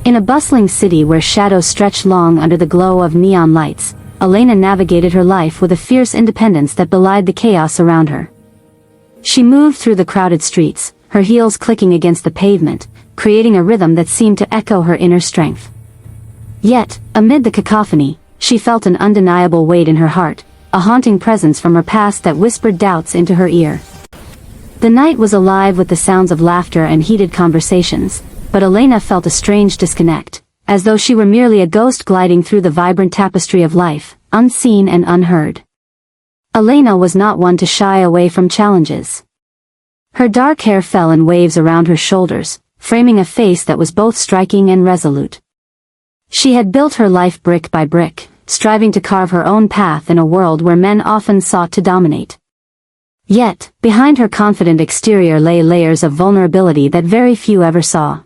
In a bustling city where shadows stretched long under the glow of neon lights, Elena navigated her life with a fierce independence that belied the chaos around her. She moved through the crowded streets, her heels clicking against the pavement, creating a rhythm that seemed to echo her inner strength. Yet, amid the cacophony, she felt an undeniable weight in her heart, a haunting presence from her past that whispered doubts into her ear. The night was alive with the sounds of laughter and heated conversations, but Elena felt a strange disconnect, as though she were merely a ghost gliding through the vibrant tapestry of life, unseen and unheard. Elena was not one to shy away from challenges. Her dark hair fell in waves around her shoulders, framing a face that was both striking and resolute. She had built her life brick by brick, striving to carve her own path in a world where men often sought to dominate. Yet, behind her confident exterior lay layers of vulnerability that very few ever saw.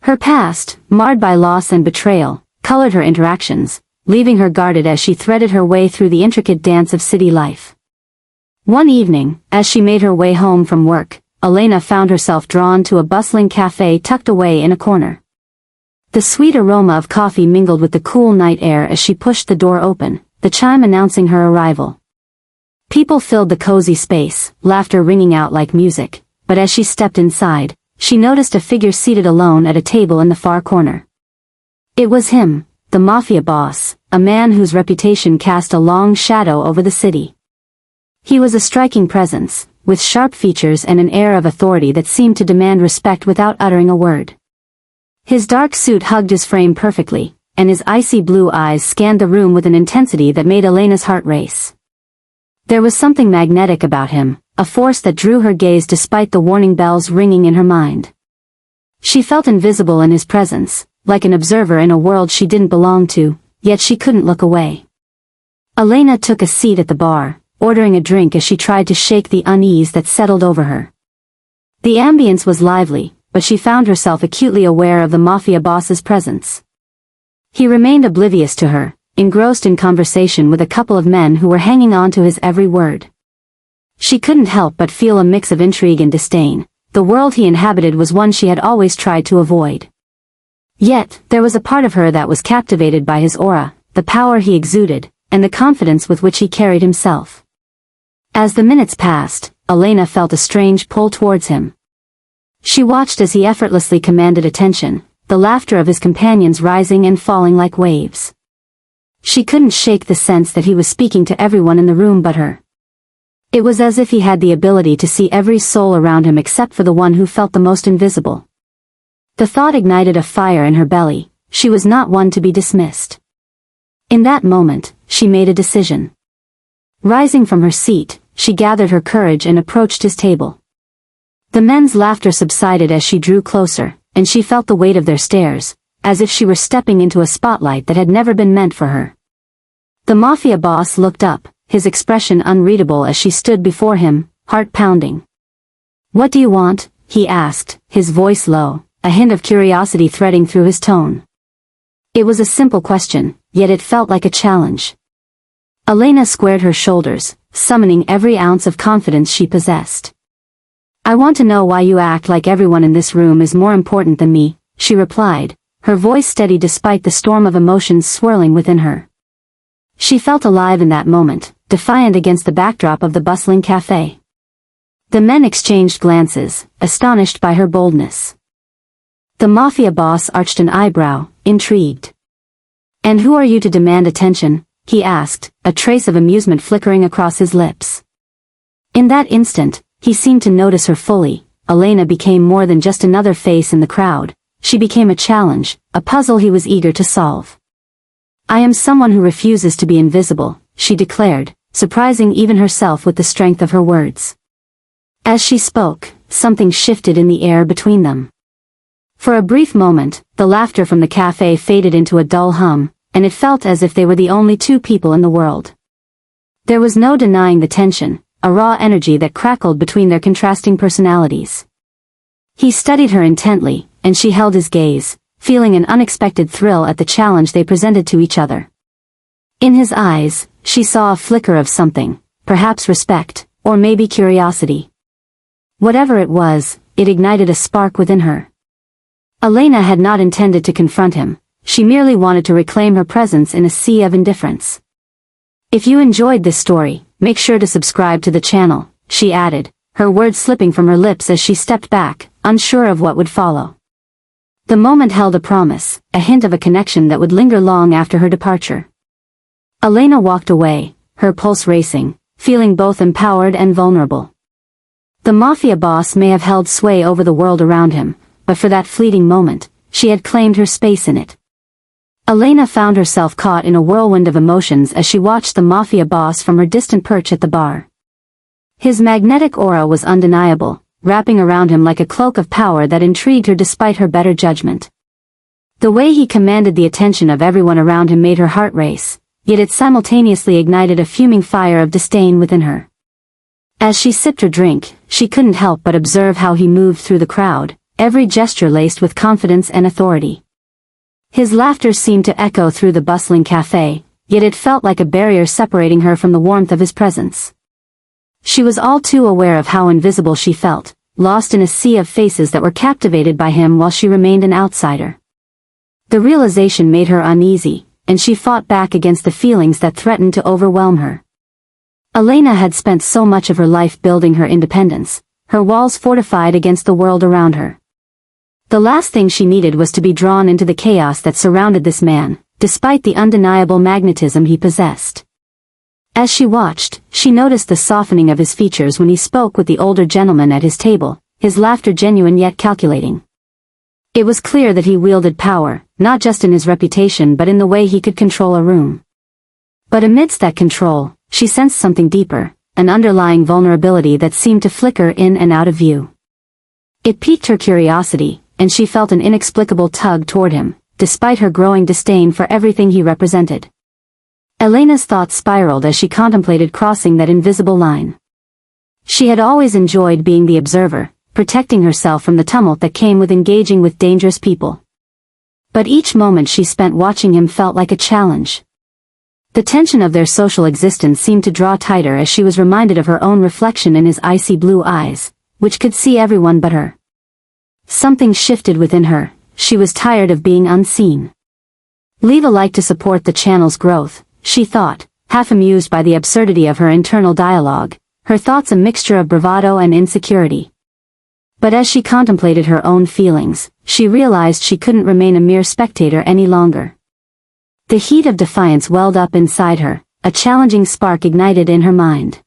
Her past, marred by loss and betrayal, colored her interactions, leaving her guarded as she threaded her way through the intricate dance of city life. One evening, as she made her way home from work, Elena found herself drawn to a bustling cafe tucked away in a corner. The sweet aroma of coffee mingled with the cool night air as she pushed the door open, the chime announcing her arrival. People filled the cozy space, laughter ringing out like music, but as she stepped inside, she noticed a figure seated alone at a table in the far corner. It was him, the Mafia boss, a man whose reputation cast a long shadow over the city. He was a striking presence, with sharp features and an air of authority that seemed to demand respect without uttering a word. His dark suit hugged his frame perfectly, and his icy blue eyes scanned the room with an intensity that made Elena's heart race. There was something magnetic about him, a force that drew her gaze despite the warning bells ringing in her mind. She felt invisible in his presence, like an observer in a world she didn't belong to, yet she couldn't look away. Elena took a seat at the bar, ordering a drink as she tried to shake the unease that settled over her. The ambience was lively, but she found herself acutely aware of the Mafia boss's presence. He remained oblivious to her, engrossed in conversation with a couple of men who were hanging on to his every word. She couldn't help but feel a mix of intrigue and disdain. The world he inhabited was one she had always tried to avoid. Yet, there was a part of her that was captivated by his aura, the power he exuded, and the confidence with which he carried himself. As the minutes passed, Elena felt a strange pull towards him. She watched as he effortlessly commanded attention, the laughter of his companions rising and falling like waves. She couldn't shake the sense that he was speaking to everyone in the room but her. It was as if he had the ability to see every soul around him except for the one who felt the most invisible. The thought ignited a fire in her belly. She was not one to be dismissed. In that moment, she made a decision. Rising from her seat, she gathered her courage and approached his table. The men's laughter subsided as she drew closer, and she felt the weight of their stares, as if she were stepping into a spotlight that had never been meant for her. The Mafia boss looked up, his expression unreadable as she stood before him, heart pounding. "What do you want?" he asked, his voice low, a hint of curiosity threading through his tone. It was a simple question, yet it felt like a challenge. Elena squared her shoulders, summoning every ounce of confidence she possessed. "I want to know why you act like everyone in this room is more important than me," she replied, her voice steady despite the storm of emotions swirling within her. She felt alive in that moment, defiant against the backdrop of the bustling cafe. The men exchanged glances, astonished by her boldness. The Mafia boss arched an eyebrow, intrigued. "And who are you to demand attention?" he asked, a trace of amusement flickering across his lips. In that instant, he seemed to notice her fully. Elena became more than just another face in the crowd. She became a challenge, a puzzle he was eager to solve. "I am someone who refuses to be invisible," she declared, surprising even herself with the strength of her words. As she spoke, something shifted in the air between them. For a brief moment, the laughter from the cafe faded into a dull hum, and it felt as if they were the only two people in the world. There was no denying the tension, a raw energy that crackled between their contrasting personalities. He studied her intently, and she held his gaze, feeling an unexpected thrill at the challenge they presented to each other. In his eyes, she saw a flicker of something, perhaps respect, or maybe curiosity. Whatever it was, it ignited a spark within her. Elena had not intended to confront him, she merely wanted to reclaim her presence in a sea of indifference. If you enjoyed this story, make sure to subscribe to the channel, she added, her words slipping from her lips as she stepped back, unsure of what would follow. The moment held a promise, a hint of a connection that would linger long after her departure. Elena walked away, her pulse racing, feeling both empowered and vulnerable. The Mafia boss may have held sway over the world around him, but for that fleeting moment, she had claimed her space in it. Elena found herself caught in a whirlwind of emotions as she watched the Mafia boss from her distant perch at the bar. His magnetic aura was undeniable, wrapping around him like a cloak of power that intrigued her despite her better judgment. The way he commanded the attention of everyone around him made her heart race, yet it simultaneously ignited a fuming fire of disdain within her. As she sipped her drink, she couldn't help but observe how he moved through the crowd, every gesture laced with confidence and authority. His laughter seemed to echo through the bustling cafe, yet it felt like a barrier separating her from the warmth of his presence. She was all too aware of how invisible she felt, lost in a sea of faces that were captivated by him while she remained an outsider. The realization made her uneasy, and she fought back against the feelings that threatened to overwhelm her. Elena had spent so much of her life building her independence, her walls fortified against the world around her. The last thing she needed was to be drawn into the chaos that surrounded this man, despite the undeniable magnetism he possessed. As she watched, she noticed the softening of his features when he spoke with the older gentleman at his table, his laughter genuine yet calculating. It was clear that he wielded power, not just in his reputation but in the way he could control a room. But amidst that control, she sensed something deeper, an underlying vulnerability that seemed to flicker in and out of view. It piqued her curiosity, and she felt an inexplicable tug toward him, despite her growing disdain for everything he represented. Elena's thoughts spiraled as she contemplated crossing that invisible line. She had always enjoyed being the observer, protecting herself from the tumult that came with engaging with dangerous people. But each moment she spent watching him felt like a challenge. The tension of their social existence seemed to draw tighter as she was reminded of her own reflection in his icy blue eyes, which could see everyone but her. Something shifted within her, she was tired of being unseen. Leave a like to support the channel's growth, she thought, half amused by the absurdity of her internal dialogue, her thoughts a mixture of bravado and insecurity. But as she contemplated her own feelings, she realized she couldn't remain a mere spectator any longer. The heat of defiance welled up inside her, a challenging spark ignited in her mind.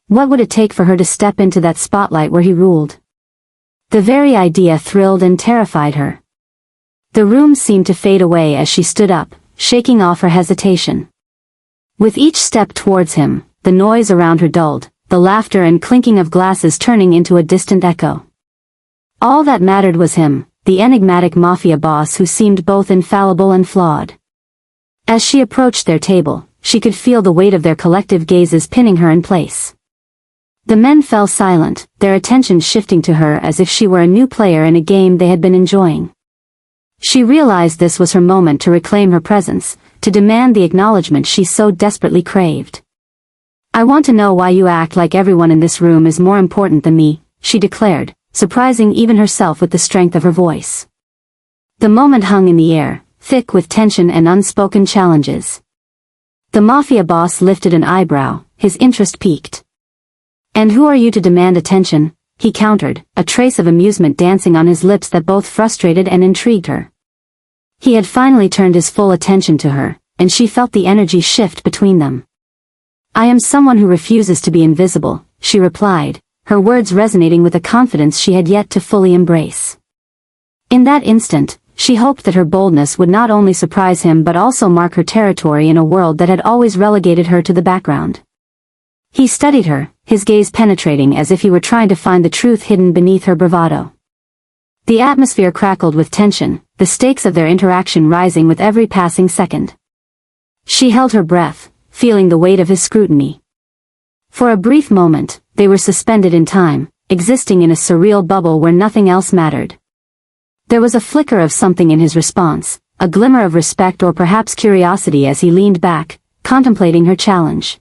What would it take for her to step into that spotlight where he ruled? The very idea thrilled and terrified her. The room seemed to fade away as she stood up, shaking off her hesitation. With each step towards him, the noise around her dulled, the laughter and clinking of glasses turning into a distant echo. All that mattered was him, the enigmatic Mafia boss who seemed both infallible and flawed. As she approached their table, she could feel the weight of their collective gazes pinning her in place. The men fell silent, their attention shifting to her as if she were a new player in a game they had been enjoying. She realized this was her moment to reclaim her presence, to demand the acknowledgement she so desperately craved. "I want to know why you act like everyone in this room is more important than me," she declared, surprising even herself with the strength of her voice. The moment hung in the air, thick with tension and unspoken challenges. The Mafia boss lifted an eyebrow, his interest piqued. "And who are you to demand attention?" he countered, a trace of amusement dancing on his lips that both frustrated and intrigued her. He had finally turned his full attention to her, and she felt the energy shift between them. "I am someone who refuses to be invisible," she replied, her words resonating with a confidence she had yet to fully embrace. In that instant, she hoped that her boldness would not only surprise him but also mark her territory in a world that had always relegated her to the background. He studied her, his gaze penetrating as if he were trying to find the truth hidden beneath her bravado. The atmosphere crackled with tension, the stakes of their interaction rising with every passing second. She held her breath, feeling the weight of his scrutiny. For a brief moment, they were suspended in time, existing in a surreal bubble where nothing else mattered. There was a flicker of something in his response, a glimmer of respect or perhaps curiosity as he leaned back, contemplating her challenge.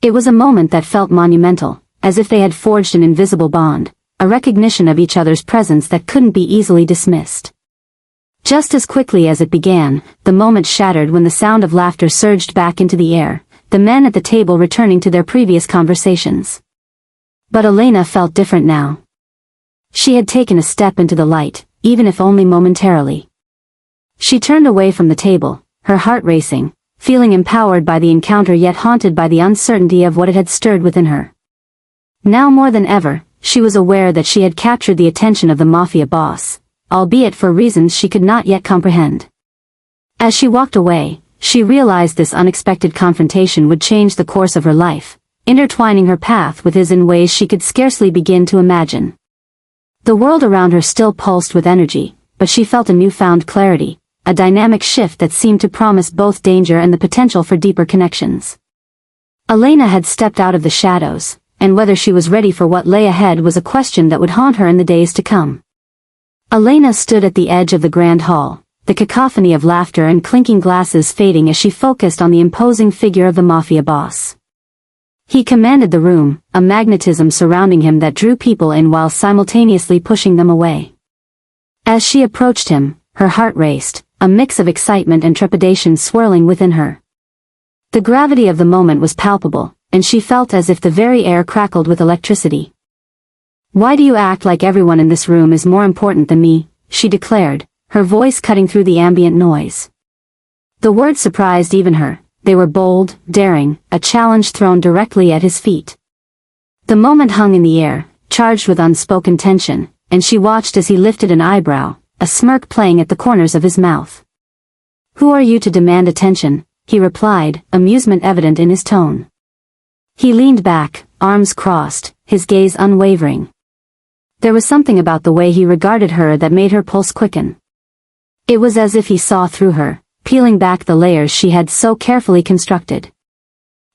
It was a moment that felt monumental, as if they had forged an invisible bond, a recognition of each other's presence that couldn't be easily dismissed. Just as quickly as it began, the moment shattered when the sound of laughter surged back into the air, the men at the table returning to their previous conversations. But Elena felt different now. She had taken a step into the light, even if only momentarily. She turned away from the table, her heart racing, feeling empowered by the encounter yet haunted by the uncertainty of what it had stirred within her. Now more than ever, she was aware that she had captured the attention of the Mafia boss, albeit for reasons she could not yet comprehend. As she walked away, she realized this unexpected confrontation would change the course of her life, intertwining her path with his in ways she could scarcely begin to imagine. The world around her still pulsed with energy, but she felt a newfound clarity, a dynamic shift that seemed to promise both danger and the potential for deeper connections. Elena had stepped out of the shadows, and whether she was ready for what lay ahead was a question that would haunt her in the days to come. Elena stood at the edge of the grand hall, the cacophony of laughter and clinking glasses fading as she focused on the imposing figure of the Mafia boss. He commanded the room, a magnetism surrounding him that drew people in while simultaneously pushing them away. As she approached him, her heart raced, a mix of excitement and trepidation swirling within her. The gravity of the moment was palpable, and she felt as if the very air crackled with electricity. "Why do you act like everyone in this room is more important than me?" she declared, her voice cutting through the ambient noise. The words surprised even her. They were bold, daring, a challenge thrown directly at his feet. The moment hung in the air, charged with unspoken tension, and she watched as he lifted an eyebrow, a smirk playing at the corners of his mouth. "Who are you to demand attention?" he replied, amusement evident in his tone. He leaned back, arms crossed, his gaze unwavering. There was something about the way he regarded her that made her pulse quicken. It was as if he saw through her, peeling back the layers she had so carefully constructed.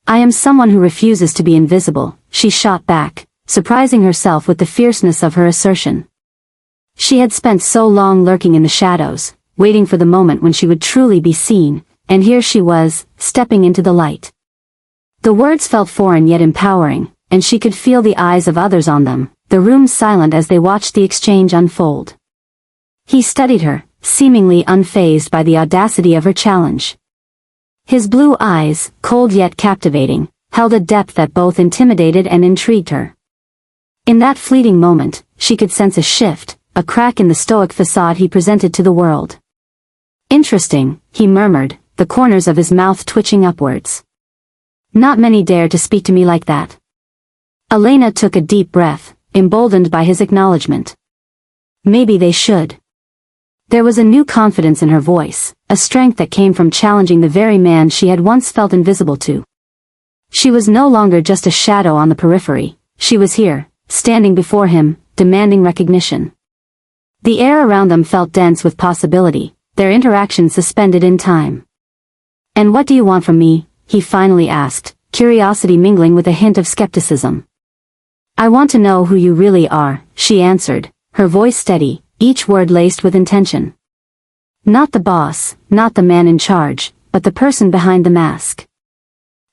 "I am someone who refuses to be invisible," she shot back, surprising herself with the fierceness of her assertion. She had spent so long lurking in the shadows, waiting for the moment when she would truly be seen, and here she was, stepping into the light. The words felt foreign yet empowering, and she could feel the eyes of others on them, the room silent as they watched the exchange unfold. He studied her, seemingly unfazed by the audacity of her challenge. His blue eyes, cold yet captivating, held a depth that both intimidated and intrigued her. In that fleeting moment, she could sense a shift, a crack in the stoic facade he presented to the world. "Interesting," he murmured, the corners of his mouth twitching upwards. "Not many dare to speak to me like that." Elena took a deep breath, emboldened by his acknowledgement. Maybe they should. There was a new confidence in her voice, a strength that came from challenging the very man she had once felt invisible to. She was no longer just a shadow on the periphery, she was here, standing before him, demanding recognition. The air around them felt dense with possibility, their interaction suspended in time. "And what do you want from me?" he finally asked, curiosity mingling with a hint of skepticism. "I want to know who you really are," she answered, her voice steady, each word laced with intention. "Not the boss, not the man in charge, but the person behind the mask."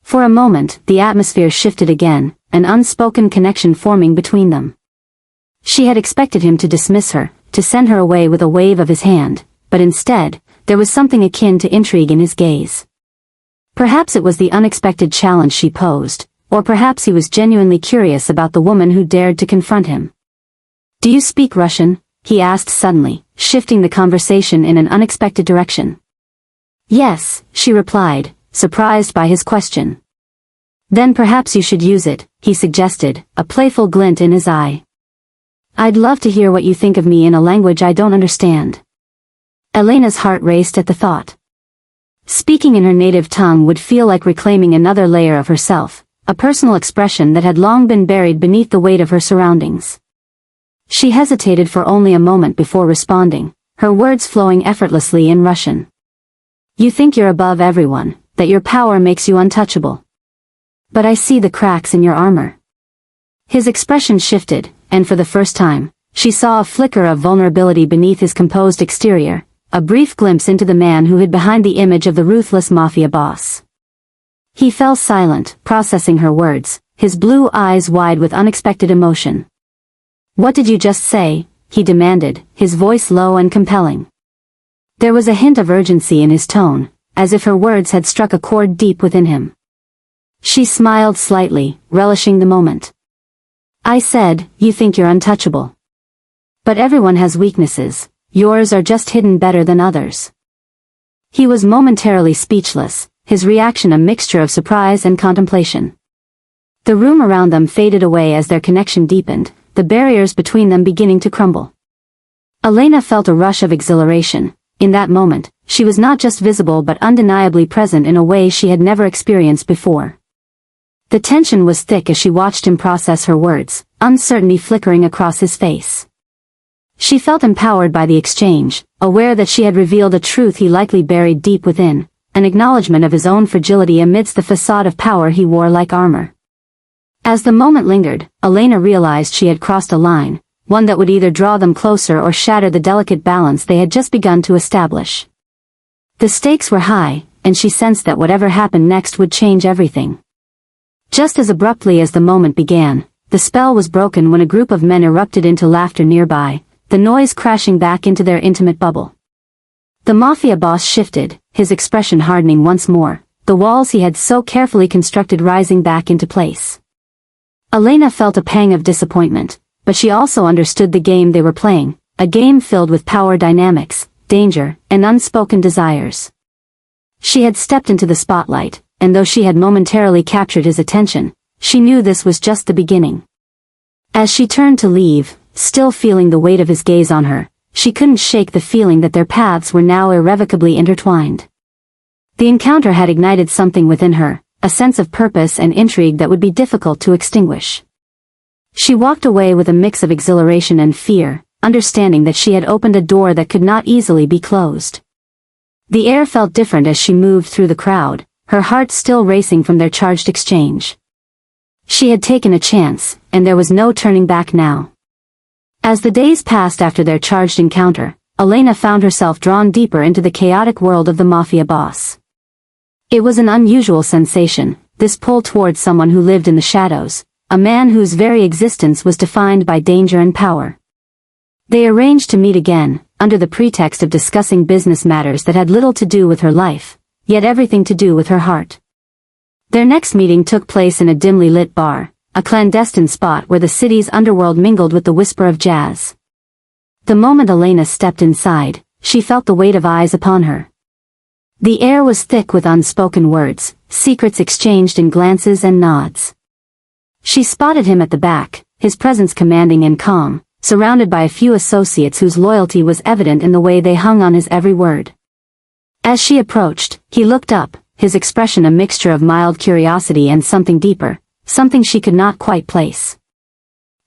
For a moment, the atmosphere shifted again, an unspoken connection forming between them. She had expected him to dismiss her, to send her away with a wave of his hand, but instead, there was something akin to intrigue in his gaze. Perhaps it was the unexpected challenge she posed, or perhaps he was genuinely curious about the woman who dared to confront him. "Do you speak Russian?" he asked suddenly, shifting the conversation in an unexpected direction. "Yes," she replied, surprised by his question. "Then perhaps you should use it," he suggested, a playful glint in his eye. "I'd love to hear what you think of me in a language I don't understand." Elena's heart raced at the thought. Speaking in her native tongue would feel like reclaiming another layer of herself, a personal expression that had long been buried beneath the weight of her surroundings. She hesitated for only a moment before responding, her words flowing effortlessly in Russian. "You think you're above everyone, that your power makes you untouchable. But I see the cracks in your armor." His expression shifted, and for the first time, she saw a flicker of vulnerability beneath his composed exterior, a brief glimpse into the man who hid behind the image of the ruthless Mafia boss. He fell silent, processing her words, his blue eyes wide with unexpected emotion. What did you just say? He demanded, his voice low and compelling. There was a hint of urgency in his tone, as if her words had struck a chord deep within him. She smiled slightly, relishing the moment. I said, you think you're untouchable. But everyone has weaknesses, yours are just hidden better than others. He was momentarily speechless, his reaction a mixture of surprise and contemplation. The room around them faded away as their connection deepened, the barriers between them beginning to crumble. Elena felt a rush of exhilaration. In that moment, she was not just visible but undeniably present in a way she had never experienced before. The tension was thick as she watched him process her words, uncertainty flickering across his face. She felt empowered by the exchange, aware that she had revealed a truth he likely buried deep within, an acknowledgement of his own fragility amidst the facade of power he wore like armor. As the moment lingered, Elena realized she had crossed a line, one that would either draw them closer or shatter the delicate balance they had just begun to establish. The stakes were high, and she sensed that whatever happened next would change everything. Just as abruptly as the moment began, the spell was broken when a group of men erupted into laughter nearby, the noise crashing back into their intimate bubble. The Mafia boss shifted, his expression hardening once more, the walls he had so carefully constructed rising back into place. Elena felt a pang of disappointment, but she also understood the game they were playing, a game filled with power dynamics, danger, and unspoken desires. She had stepped into the spotlight, and though she had momentarily captured his attention, she knew this was just the beginning. As she turned to leave, still feeling the weight of his gaze on her, she couldn't shake the feeling that their paths were now irrevocably intertwined. The encounter had ignited something within her, a sense of purpose and intrigue that would be difficult to extinguish. She walked away with a mix of exhilaration and fear, understanding that she had opened a door that could not easily be closed. The air felt different as she moved through the crowd, her heart still racing from their charged exchange. She had taken a chance, and there was no turning back now. As the days passed after their charged encounter, Elena found herself drawn deeper into the chaotic world of the Mafia boss. It was an unusual sensation, this pull towards someone who lived in the shadows, a man whose very existence was defined by danger and power. They arranged to meet again, under the pretext of discussing business matters that had little to do with her life, yet everything to do with her heart. Their next meeting took place in a dimly lit bar, a clandestine spot where the city's underworld mingled with the whisper of jazz. The moment Elena stepped inside, she felt the weight of eyes upon her. The air was thick with unspoken words, secrets exchanged in glances and nods. She spotted him at the back, his presence commanding and calm, surrounded by a few associates whose loyalty was evident in the way they hung on his every word. As she approached, he looked up, his expression a mixture of mild curiosity and something deeper, something she could not quite place.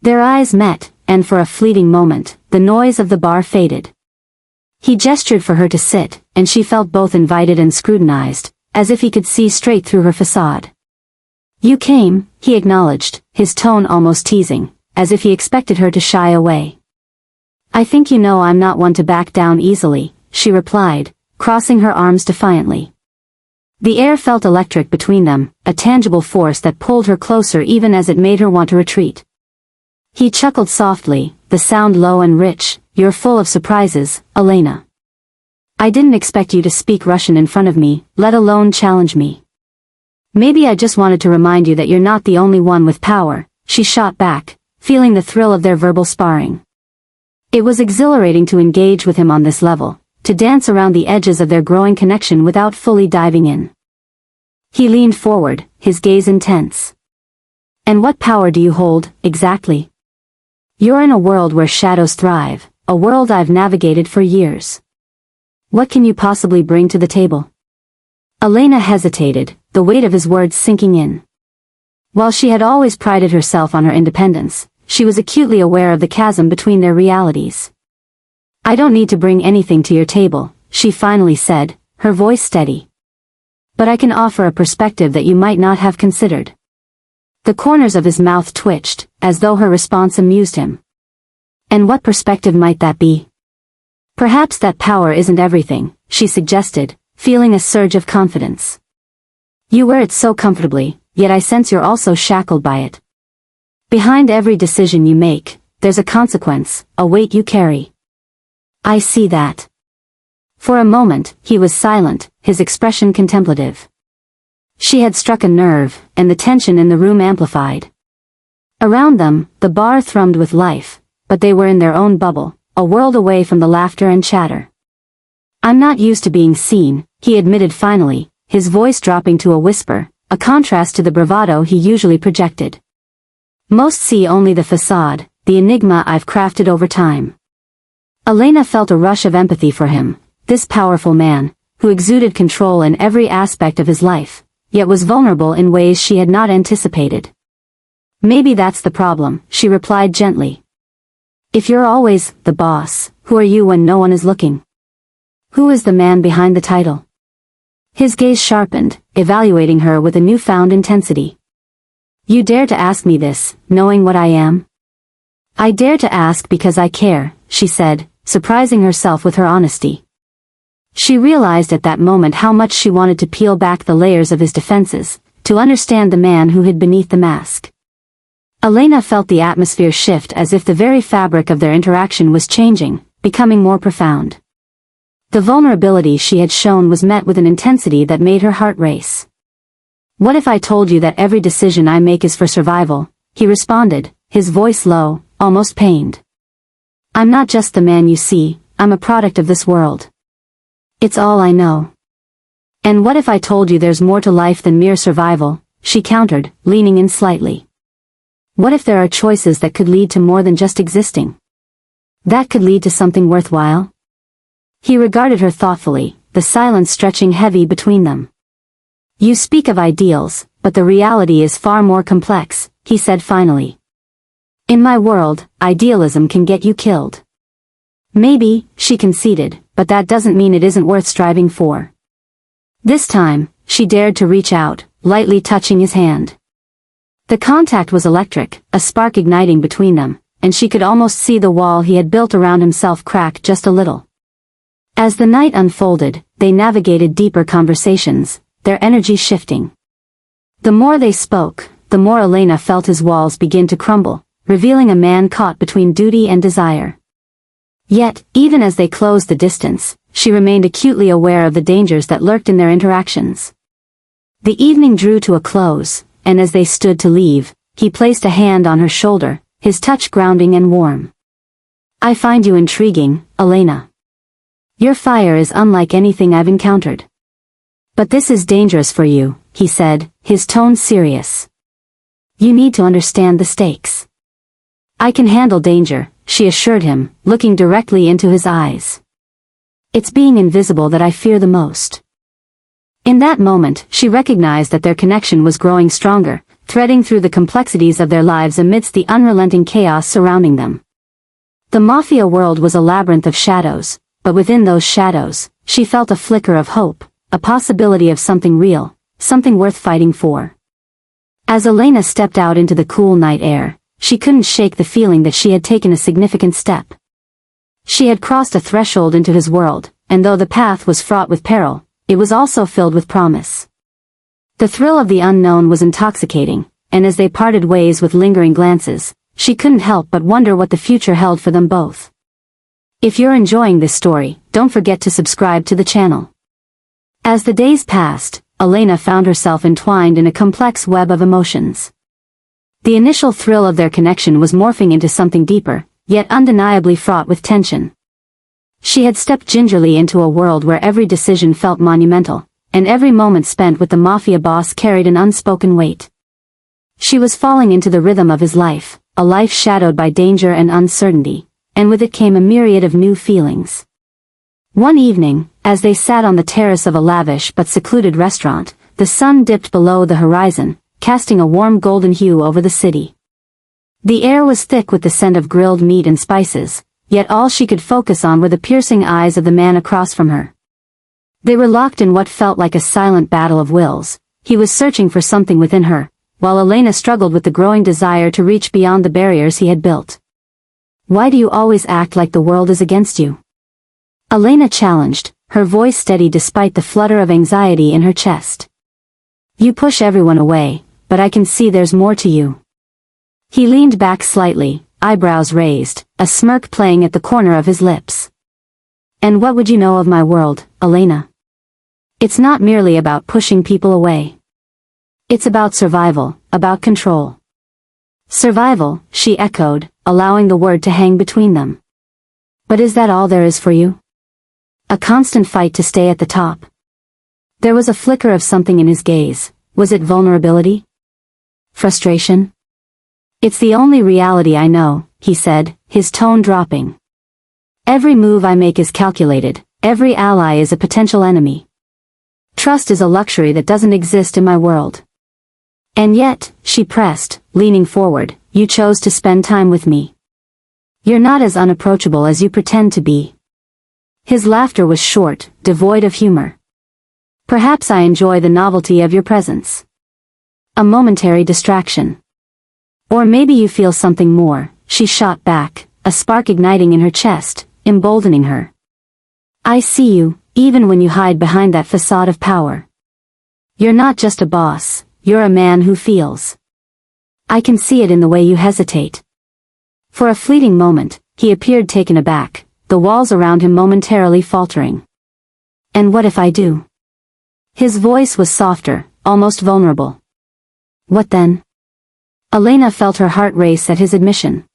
Their eyes met, and for a fleeting moment, the noise of the bar faded. He gestured for her to sit, and she felt both invited and scrutinized, as if he could see straight through her facade. You came, he acknowledged, his tone almost teasing, as if he expected her to shy away. I think you know I'm not one to back down easily, she replied, crossing her arms defiantly. The air felt electric between them, a tangible force that pulled her closer even as it made her want to retreat. He chuckled softly, the sound low and rich. You're full of surprises, Elena. I didn't expect you to speak Russian in front of me, let alone challenge me. Maybe I just wanted to remind you that you're not the only one with power, she shot back, feeling the thrill of their verbal sparring. It was exhilarating to engage with him on this level, to dance around the edges of their growing connection without fully diving in. He leaned forward, his gaze intense. And what power do you hold, exactly? You're in a world where shadows thrive, a world I've navigated for years. What can you possibly bring to the table? Elena hesitated, the weight of his words sinking in. While she had always prided herself on her independence, she was acutely aware of the chasm between their realities. I don't need to bring anything to your table, she finally said, her voice steady. But I can offer a perspective that you might not have considered. The corners of his mouth twitched, as though her response amused him. And what perspective might that be? Perhaps that power isn't everything, she suggested, feeling a surge of confidence. You wear it so comfortably, yet I sense you're also shackled by it. Behind every decision you make, there's a consequence, a weight you carry. I see that. For a moment, he was silent, his expression contemplative. She had struck a nerve, and the tension in the room amplified. Around them, the bar thrummed with life, but they were in their own bubble, a world away from the laughter and chatter. I'm not used to being seen, he admitted finally, his voice dropping to a whisper, a contrast to the bravado he usually projected. Most see only the facade, the enigma I've crafted over time. Elena felt a rush of empathy for him, this powerful man, who exuded control in every aspect of his life, yet was vulnerable in ways she had not anticipated. Maybe that's the problem, she replied gently. If you're always the boss, who are you when no one is looking? Who is the man behind the title? His gaze sharpened, evaluating her with a newfound intensity. You dare to ask me this, knowing what I am? I dare to ask because I care, she said, surprising herself with her honesty. She realized at that moment how much she wanted to peel back the layers of his defenses, to understand the man who hid beneath the mask. Elena felt the atmosphere shift as if the very fabric of their interaction was changing, becoming more profound. The vulnerability she had shown was met with an intensity that made her heart race. What if I told you that every decision I make is for survival? He responded, his voice low, almost pained. I'm not just the man you see, I'm a product of this world. It's all I know. And what if I told you there's more to life than mere survival? She countered, leaning in slightly. What if there are choices that could lead to more than just existing? That could lead to something worthwhile? He regarded her thoughtfully, the silence stretching heavy between them. You speak of ideals, but the reality is far more complex, he said finally. In my world, idealism can get you killed. Maybe, she conceded, but that doesn't mean it isn't worth striving for. This time, she dared to reach out, lightly touching his hand. The contact was electric, a spark igniting between them, and she could almost see the wall he had built around himself crack just a little. As the night unfolded, they navigated deeper conversations, their energy shifting. The more they spoke, the more Elena felt his walls begin to crumble, revealing a man caught between duty and desire. Yet, even as they closed the distance, she remained acutely aware of the dangers that lurked in their interactions. The evening drew to a close, and as they stood to leave, he placed a hand on her shoulder, his touch grounding and warm. I find you intriguing, Elena. Your fire is unlike anything I've encountered. But this is dangerous for you, he said, his tone serious. You need to understand the stakes. I can handle danger, she assured him, looking directly into his eyes. It's being invisible that I fear the most. In that moment, she recognized that their connection was growing stronger, threading through the complexities of their lives amidst the unrelenting chaos surrounding them. The Mafia world was a labyrinth of shadows, but within those shadows, she felt a flicker of hope, a possibility of something real, something worth fighting for. As Elena stepped out into the cool night air, she couldn't shake the feeling that she had taken a significant step. She had crossed a threshold into his world, and though the path was fraught with peril, it was also filled with promise. The thrill of the unknown was intoxicating, and as they parted ways with lingering glances, she couldn't help but wonder what the future held for them both. If you're enjoying this story, don't forget to subscribe to the channel. As the days passed, Elena found herself entwined in a complex web of emotions. The initial thrill of their connection was morphing into something deeper, yet undeniably fraught with tension. She had stepped gingerly into a world where every decision felt monumental, and every moment spent with the Mafia boss carried an unspoken weight. She was falling into the rhythm of his life, a life shadowed by danger and uncertainty, and with it came a myriad of new feelings. One evening, as they sat on the terrace of a lavish but secluded restaurant, the sun dipped below the horizon, casting a warm golden hue over the city. The air was thick with the scent of grilled meat and spices, yet all she could focus on were the piercing eyes of the man across from her. They were locked in what felt like a silent battle of wills. He was searching for something within her, while Elena struggled with the growing desire to reach beyond the barriers he had built. Why do you always act like the world is against you? Elena challenged, her voice steady despite the flutter of anxiety in her chest. You push everyone away, but I can see there's more to you. He leaned back slightly, eyebrows raised, a smirk playing at the corner of his lips. And what would you know of my world, Elena? It's not merely about pushing people away. It's about survival, about control. Survival, she echoed, allowing the word to hang between them. But is that all there is for you? A constant fight to stay at the top? There was a flicker of something in his gaze. Was it vulnerability? Frustration? It's the only reality I know, he said, his tone dropping. Every move I make is calculated, every ally is a potential enemy. Trust is a luxury that doesn't exist in my world. And yet, she pressed, leaning forward, you chose to spend time with me. You're not as unapproachable as you pretend to be. His laughter was short, devoid of humor. Perhaps I enjoy the novelty of your presence. A momentary distraction. Or maybe you feel something more, she shot back, a spark igniting in her chest, emboldening her. I see you, even when you hide behind that facade of power. You're not just a boss, you're a man who feels. I can see it in the way you hesitate. For a fleeting moment, he appeared taken aback, the walls around him momentarily faltering. And what if I do? His voice was softer, almost vulnerable. What then? Elena felt her heart race at his admission.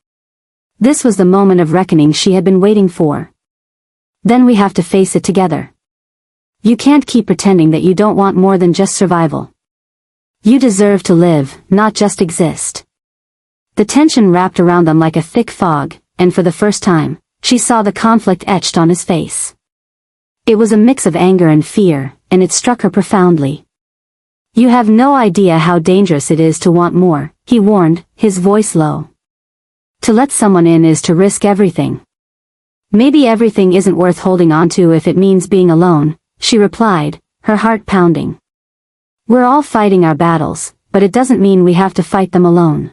This was the moment of reckoning she had been waiting for. Then we have to face it together. You can't keep pretending that you don't want more than just survival. You deserve to live, not just exist. The tension wrapped around them like a thick fog, and for the first time, she saw the conflict etched on his face. It was a mix of anger and fear, and it struck her profoundly. You have no idea how dangerous it is to want more, he warned, his voice low. To let someone in is to risk everything. Maybe everything isn't worth holding on to if it means being alone, she replied, her heart pounding. We're all fighting our battles, but it doesn't mean we have to fight them alone.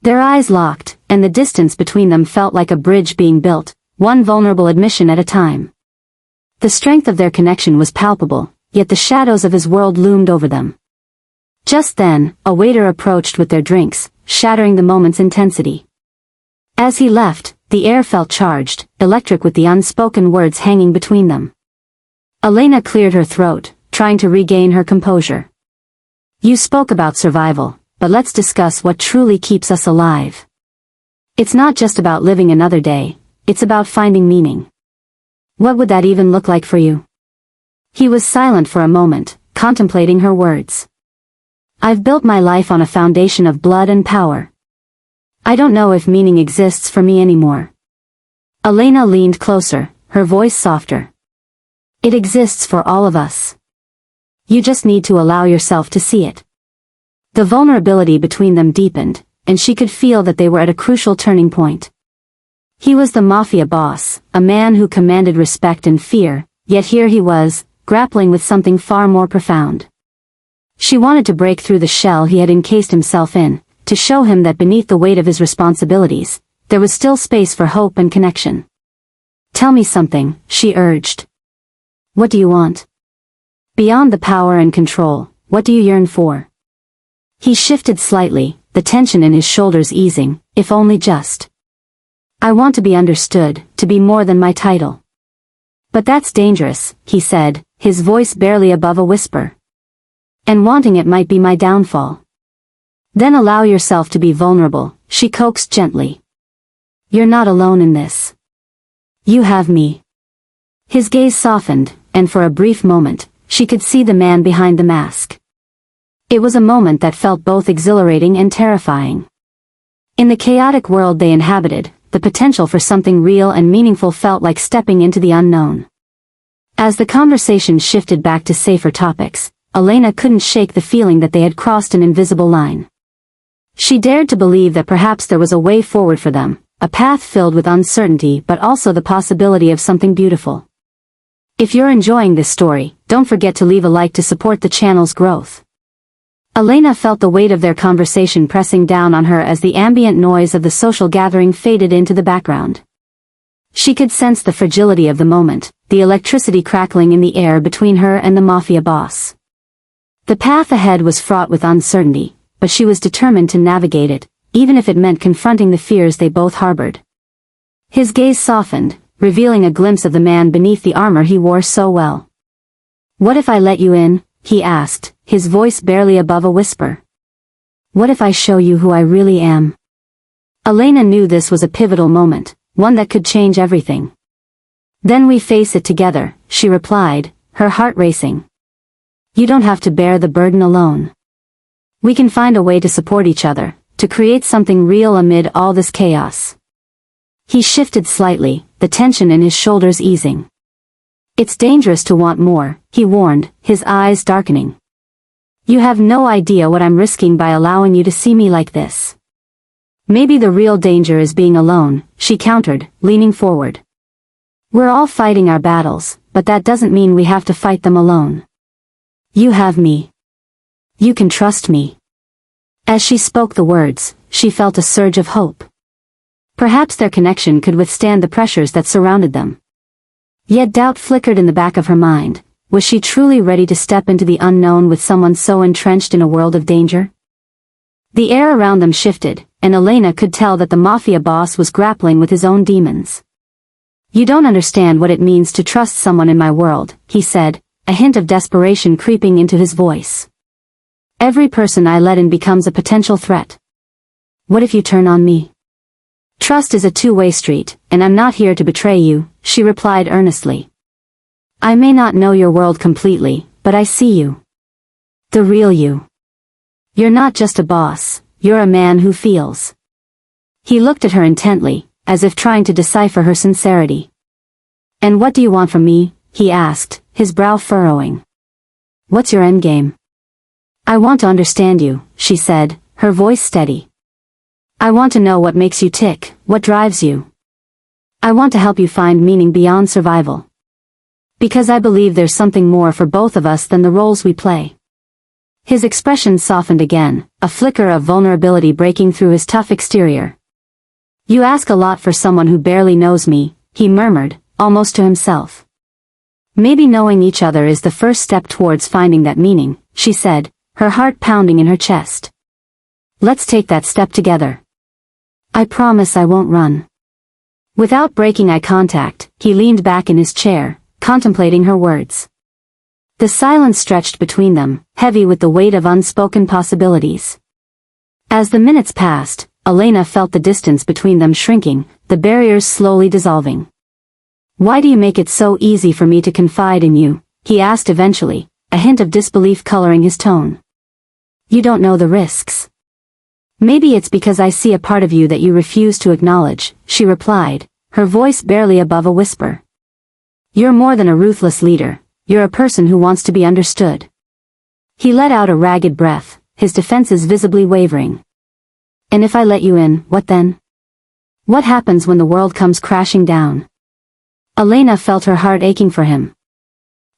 Their eyes locked, and the distance between them felt like a bridge being built, one vulnerable admission at a time. The strength of their connection was palpable, yet the shadows of his world loomed over them. Just then, a waiter approached with their drinks, shattering the moment's intensity. As he left, the air felt charged, electric with the unspoken words hanging between them. Elena cleared her throat, trying to regain her composure. You spoke about survival, but let's discuss what truly keeps us alive. It's not just about living another day, it's about finding meaning. What would that even look like for you? He was silent for a moment, contemplating her words. I've built my life on a foundation of blood and power. I don't know if meaning exists for me anymore. Elena leaned closer, her voice softer. It exists for all of us. You just need to allow yourself to see it. The vulnerability between them deepened, and she could feel that they were at a crucial turning point. He was the Mafia boss, a man who commanded respect and fear, yet here he was, grappling with something far more profound. She wanted to break through the shell he had encased himself in, to show him that beneath the weight of his responsibilities, there was still space for hope and connection. Tell me something, she urged. What do you want? Beyond the power and control, what do you yearn for? He shifted slightly, the tension in his shoulders easing, if only just. I want to be understood, to be more than my title. But that's dangerous, he said, his voice barely above a whisper. And wanting it might be my downfall. Then allow yourself to be vulnerable, she coaxed gently. You're not alone in this. You have me. His gaze softened, and for a brief moment, she could see the man behind the mask. It was a moment that felt both exhilarating and terrifying. In the chaotic world they inhabited, the potential for something real and meaningful felt like stepping into the unknown. As the conversation shifted back to safer topics, Elena couldn't shake the feeling that they had crossed an invisible line. She dared to believe that perhaps there was a way forward for them, a path filled with uncertainty but also the possibility of something beautiful. If you're enjoying this story, don't forget to leave a like to support the channel's growth. Elena felt the weight of their conversation pressing down on her as the ambient noise of the social gathering faded into the background. She could sense the fragility of the moment, the electricity crackling in the air between her and the Mafia boss. The path ahead was fraught with uncertainty, but she was determined to navigate it, even if it meant confronting the fears they both harbored. His gaze softened, revealing a glimpse of the man beneath the armor he wore so well. "What if I let you in?" he asked, his voice barely above a whisper. "What if I show you who I really am?" Elena knew this was a pivotal moment, one that could change everything. "Then we face it together," she replied, her heart racing. "You don't have to bear the burden alone. We can find a way to support each other, to create something real amid all this chaos." He shifted slightly, the tension in his shoulders easing. "It's dangerous to want more," he warned, his eyes darkening. "You have no idea what I'm risking by allowing you to see me like this." "Maybe the real danger is being alone," she countered, leaning forward. "We're all fighting our battles, but that doesn't mean we have to fight them alone. You have me. You can trust me." As she spoke the words, she felt a surge of hope. Perhaps their connection could withstand the pressures that surrounded them. Yet doubt flickered in the back of her mind. Was she truly ready to step into the unknown with someone so entrenched in a world of danger? The air around them shifted, and Elena could tell that the Mafia boss was grappling with his own demons. "You don't understand what it means to trust someone in my world," he said, a hint of desperation creeping into his voice. "Every person I let in becomes a potential threat. What if you turn on me?" "Trust is a two-way street, and I'm not here to betray you," she replied earnestly. "I may not know your world completely, but I see you. The real you. You're not just a boss, you're a man who feels." He looked at her intently, as if trying to decipher her sincerity. "And what do you want from me?" he asked, his brow furrowing. "What's your endgame?" "I want to understand you," she said, her voice steady. "I want to know what makes you tick, what drives you. I want to help you find meaning beyond survival. Because I believe there's something more for both of us than the roles we play." His expression softened again, a flicker of vulnerability breaking through his tough exterior. "You ask a lot for someone who barely knows me," he murmured, almost to himself. "Maybe knowing each other is the first step towards finding that meaning," she said, her heart pounding in her chest. "Let's take that step together. I promise I won't run." Without breaking eye contact, he leaned back in his chair, contemplating her words. The silence stretched between them, heavy with the weight of unspoken possibilities. As the minutes passed, Elena felt the distance between them shrinking, the barriers slowly dissolving. "Why do you make it so easy for me to confide in you?" he asked eventually, a hint of disbelief coloring his tone. "You don't know the risks." "Maybe it's because I see a part of you that you refuse to acknowledge," she replied, her voice barely above a whisper. "You're more than a ruthless leader, you're a person who wants to be understood." He let out a ragged breath, his defenses visibly wavering. "And if I let you in, what then? What happens when the world comes crashing down?" Elena felt her heart aching for him.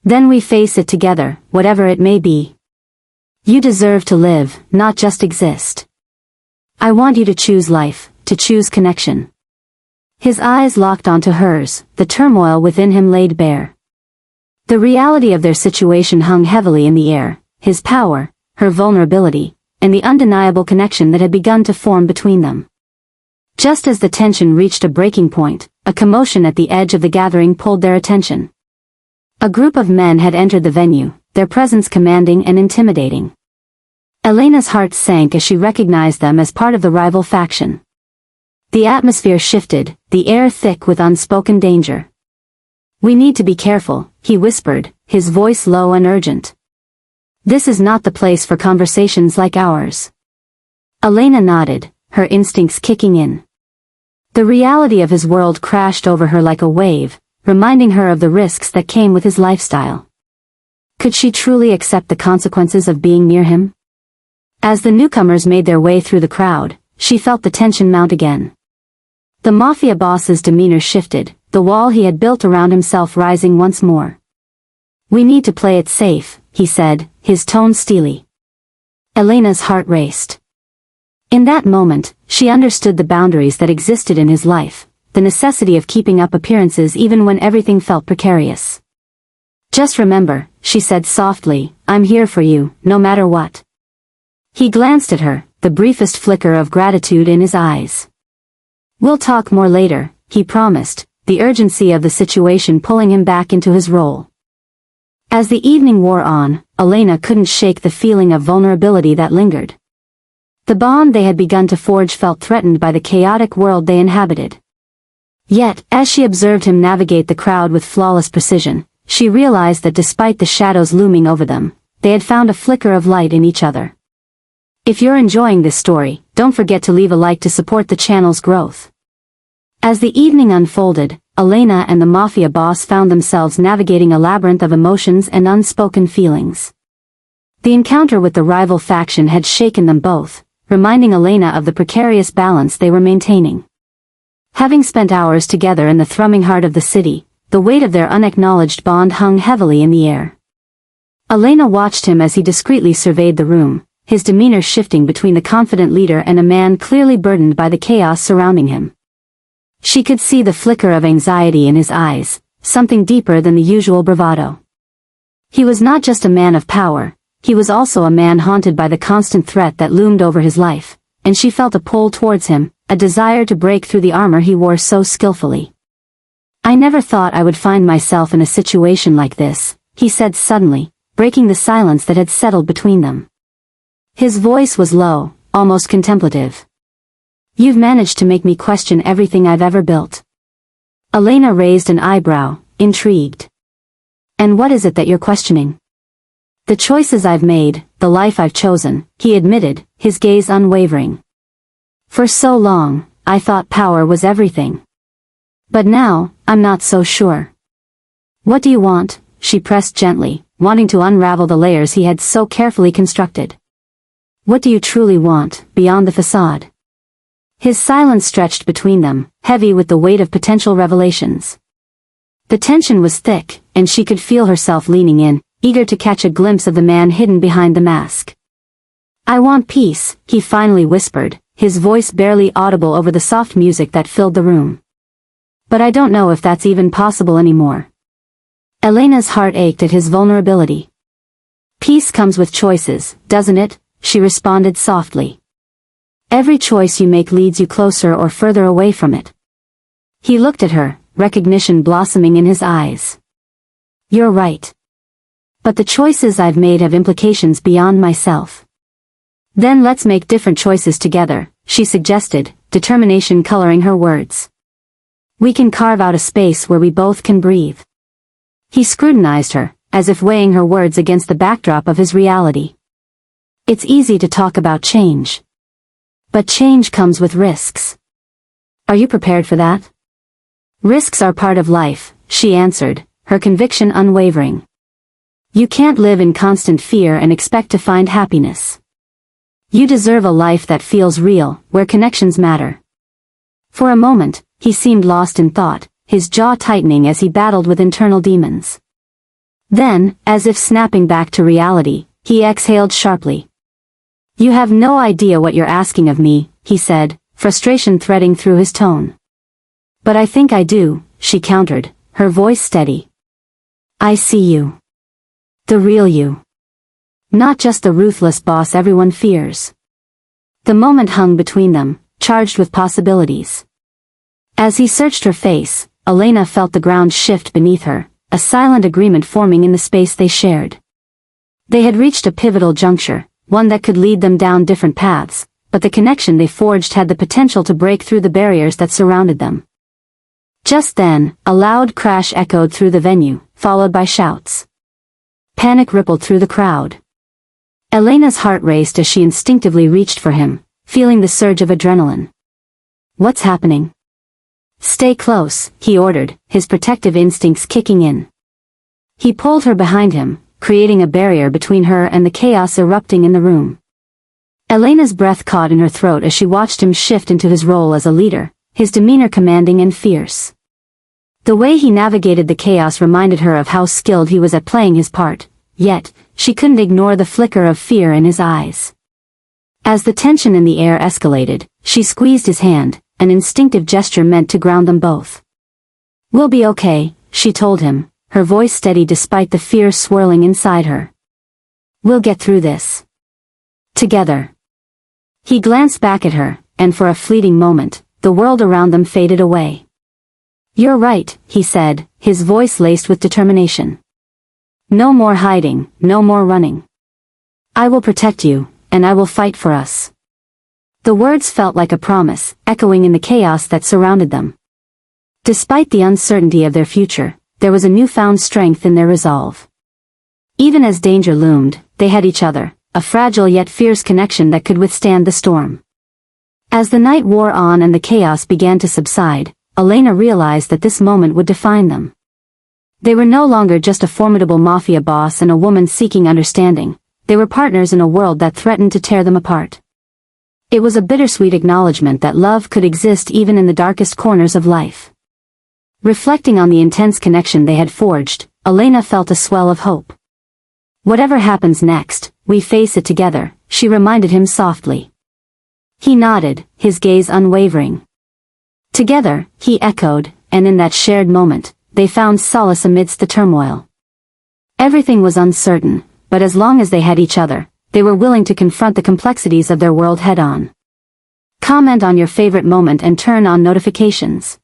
"Then we face it together, whatever it may be. You deserve to live, not just exist. I want you to choose life, to choose connection." His eyes locked onto hers, the turmoil within him laid bare. The reality of their situation hung heavily in the air, his power, her vulnerability, and the undeniable connection that had begun to form between them. Just as the tension reached a breaking point, a commotion at the edge of the gathering pulled their attention. A group of men had entered the venue, their presence commanding and intimidating. Elena's heart sank as she recognized them as part of the rival faction. The atmosphere shifted, the air thick with unspoken danger. "We need to be careful," he whispered, his voice low and urgent. "This is not the place for conversations like ours." Elena nodded, her instincts kicking in. The reality of his world crashed over her like a wave, reminding her of the risks that came with his lifestyle. Could she truly accept the consequences of being near him? As the newcomers made their way through the crowd, she felt the tension mount again. The Mafia boss's demeanor shifted, the wall he had built around himself rising once more. "We need to play it safe," he said, his tone steely. Elena's heart raced. In that moment, she understood the boundaries that existed in his life, the necessity of keeping up appearances even when everything felt precarious. "Just remember," she said softly, "I'm here for you, no matter what." He glanced at her, the briefest flicker of gratitude in his eyes. "We'll talk more later," he promised, the urgency of the situation pulling him back into his role. As the evening wore on, Elena couldn't shake the feeling of vulnerability that lingered. The bond they had begun to forge felt threatened by the chaotic world they inhabited. Yet, as she observed him navigate the crowd with flawless precision, she realized that despite the shadows looming over them, they had found a flicker of light in each other. If you're enjoying this story, don't forget to leave a like to support the channel's growth. As the evening unfolded, Elena and the Mafia boss found themselves navigating a labyrinth of emotions and unspoken feelings. The encounter with the rival faction had shaken them both, reminding Elena of the precarious balance they were maintaining. Having spent hours together in the thrumming heart of the city, the weight of their unacknowledged bond hung heavily in the air. Elena watched him as he discreetly surveyed the room, his demeanor shifting between the confident leader and a man clearly burdened by the chaos surrounding him. She could see the flicker of anxiety in his eyes, something deeper than the usual bravado. He was not just a man of power, he was also a man haunted by the constant threat that loomed over his life, and she felt a pull towards him, a desire to break through the armor he wore so skillfully. "I never thought I would find myself in a situation like this," he said suddenly, breaking the silence that had settled between them. His voice was low, almost contemplative. "You've managed to make me question everything I've ever built." Elena raised an eyebrow, intrigued. "And what is it that you're questioning?" "The choices I've made, the life I've chosen," he admitted, his gaze unwavering. "For so long, I thought power was everything. But now, I'm not so sure." "What do you want?" she pressed gently, wanting to unravel the layers he had so carefully constructed. "What do you truly want, beyond the facade?" His silence stretched between them, heavy with the weight of potential revelations. The tension was thick, and she could feel herself leaning in, eager to catch a glimpse of the man hidden behind the mask. "I want peace," he finally whispered, his voice barely audible over the soft music that filled the room. "But I don't know if that's even possible anymore." Elena's heart ached at his vulnerability. "Peace comes with choices, doesn't it?" she responded softly. "Every choice you make leads you closer or further away from it." He looked at her, recognition blossoming in his eyes. "You're right. But the choices I've made have implications beyond myself." "Then let's make different choices together," she suggested, determination coloring her words. "We can carve out a space where we both can breathe." He scrutinized her, as if weighing her words against the backdrop of his reality. "It's easy to talk about change. But change comes with risks. Are you prepared for that?" "Risks are part of life," she answered, her conviction unwavering. "You can't live in constant fear and expect to find happiness. You deserve a life that feels real, where connections matter." For a moment, he seemed lost in thought, his jaw tightening as he battled with internal demons. Then, as if snapping back to reality, he exhaled sharply. "You have no idea what you're asking of me," he said, frustration threading through his tone. "But I think I do," she countered, her voice steady. "I see you. The real you. Not just the ruthless boss everyone fears." The moment hung between them, charged with possibilities. As he searched her face, Elena felt the ground shift beneath her, a silent agreement forming in the space they shared. They had reached a pivotal juncture, one that could lead them down different paths, but the connection they forged had the potential to break through the barriers that surrounded them. Just then, a loud crash echoed through the venue, followed by shouts. Panic rippled through the crowd. Elena's heart raced as she instinctively reached for him, feeling the surge of adrenaline. "What's happening?" "Stay close," he ordered, his protective instincts kicking in. He pulled her behind him, creating a barrier between her and the chaos erupting in the room. Elena's breath caught in her throat as she watched him shift into his role as a leader, his demeanor commanding and fierce. The way he navigated the chaos reminded her of how skilled he was at playing his part, yet, she couldn't ignore the flicker of fear in his eyes. As the tension in the air escalated, she squeezed his hand, an instinctive gesture meant to ground them both. "We'll be okay," she told him, her voice steady despite the fear swirling inside her. "We'll get through this." Together. He glanced back at her, and for a fleeting moment, the world around them faded away. "You're right," he said, his voice laced with determination. "No more hiding, no more running. I will protect you, and I will fight for us." The words felt like a promise, echoing in the chaos that surrounded them. Despite the uncertainty of their future, there was a newfound strength in their resolve. Even as danger loomed, they had each other, a fragile yet fierce connection that could withstand the storm. As the night wore on and the chaos began to subside, Elena realized that this moment would define them. They were no longer just a formidable mafia boss and a woman seeking understanding. They were partners in a world that threatened to tear them apart. It was a bittersweet acknowledgement that love could exist even in the darkest corners of life. Reflecting on the intense connection they had forged, Elena felt a swell of hope. "Whatever happens next, we face it together," she reminded him softly. He nodded, his gaze unwavering. "Together," he echoed, and in that shared moment, they found solace amidst the turmoil. Everything was uncertain, but as long as they had each other, they were willing to confront the complexities of their world head-on. Comment on your favorite moment and turn on notifications.